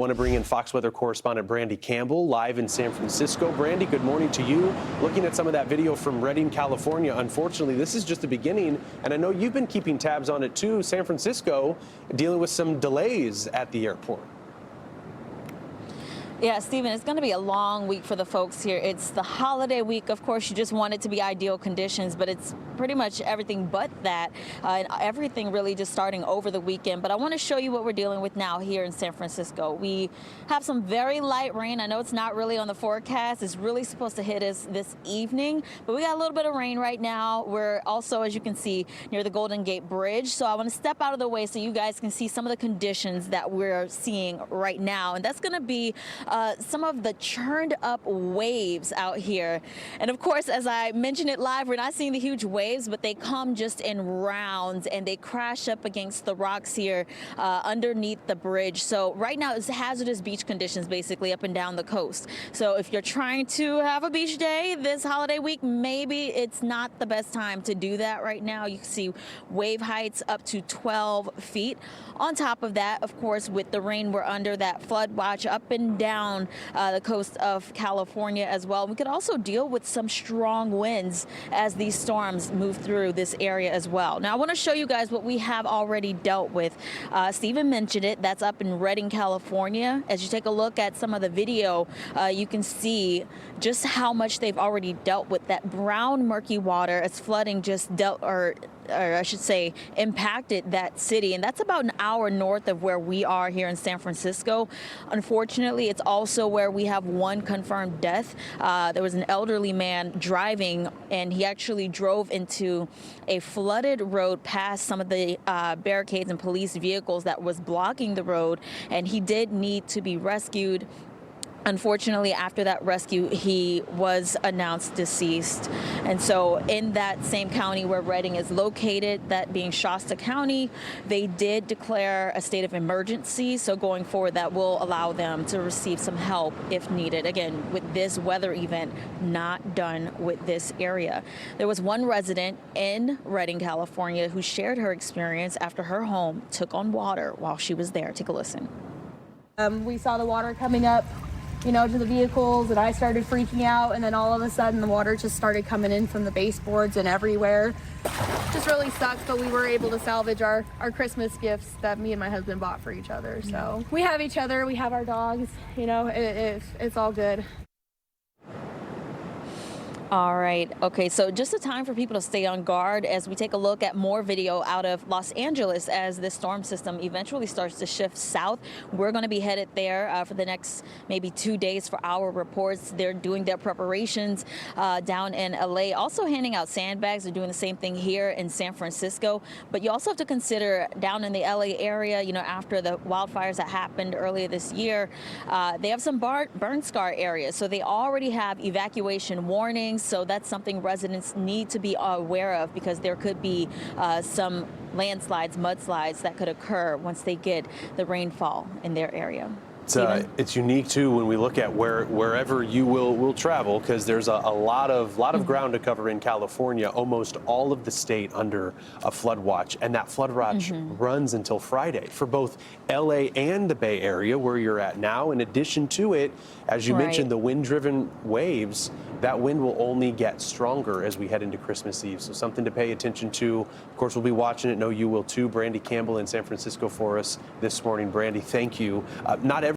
I want to bring in Fox Weather correspondent Brandy Campbell live in San Francisco. Brandy, good morning to you. Looking at some of that video from Redding, California, unfortunately, this is just the beginning, and I know you've been keeping tabs on it too. San Francisco dealing with some delays at the airport. Yeah, Stephen, it's going to be a long week for the folks here. It's the holiday week. Of course, you just want it to be ideal conditions, but it's pretty much everything but that. And everything really just starting over the weekend. But I want to show you what we're dealing with now here in San Francisco. We have some very light rain. I know it's not really on the forecast. It's really supposed to hit us this evening, but we got a little bit of rain right now. We're also, as you can see, near the Golden Gate Bridge. So I want to step out of the way so you guys can see some of the conditions that we're seeing right now. And that's going to be some of the churned up waves out here. And of course, as I mentioned it live, we're not seeing the huge waves, but they come just in rounds and they crash up against the rocks here underneath the bridge. So right now it's hazardous beach conditions basically up and down the coast. So if you're trying to have a beach day this holiday week, maybe it's not the best time to do that right now. You can see wave heights up to 12 feet. On top of that, of course, with the rain, we're under that flood watch up and down the coast of California as well. We could also deal with some strong winds as these storms move through this area as well. Now, I want to show you guys what we have already dealt with. Stephen mentioned it. That's up in Redding, California. As you take a look at some of the video, you can see just how much they've already dealt with. That brown, murky water as flooding just dealt, or I should say, impacted that city. And that's about an hour north of where we are here in San Francisco. Unfortunately, it's also where we have one confirmed death. There was an elderly man driving, and he actually drove into a flooded road past some of the barricades and police vehicles that was blocking the road, and he did need to be rescued. Unfortunately, after that rescue, he was announced deceased. And so in that same county where Redding is located, that being Shasta County, they did declare a state of emergency. So going forward, that will allow them to receive some help if needed. Again, with this weather event not done with this area. There was one resident in Redding, California, who shared her experience after her home took on water while she was there. Take a listen. We saw the water coming up, to the vehicles, and I started freaking out, and then all of a sudden the water just started coming in from the baseboards and everywhere. Just really sucks, but we were able to salvage our Christmas gifts that me and my husband bought for each other. So we have each other, we have our dogs, it's all good. All right. Okay, so just a time for people to stay on guard as we take a look at more video out of Los Angeles as this storm system eventually starts to shift south. We're going to be headed there for the next maybe 2 days for our reports. They're doing their preparations down in LA, also handing out sandbags. They're doing the same thing here in San Francisco. But you also have to consider down in the LA area, after the wildfires that happened earlier this year, they have some burn scar areas. So they already have evacuation warnings. So that's something residents need to be aware of, because there could be some landslides, mudslides that could occur once they get the rainfall in their area. It's unique too when we look at wherever you will travel, because there's a lot of ground to cover in California. Almost all of the state under a flood watch, and that flood watch runs until Friday for both LA and the Bay Area where you're at now. In addition to it, as you mentioned, the wind-driven waves, that wind will only get stronger as we head into Christmas Eve. So something to pay attention to. Of course, we'll be watching it. Know you will too. Brandy Campbell in San Francisco for us this morning. Brandy, thank you. Not every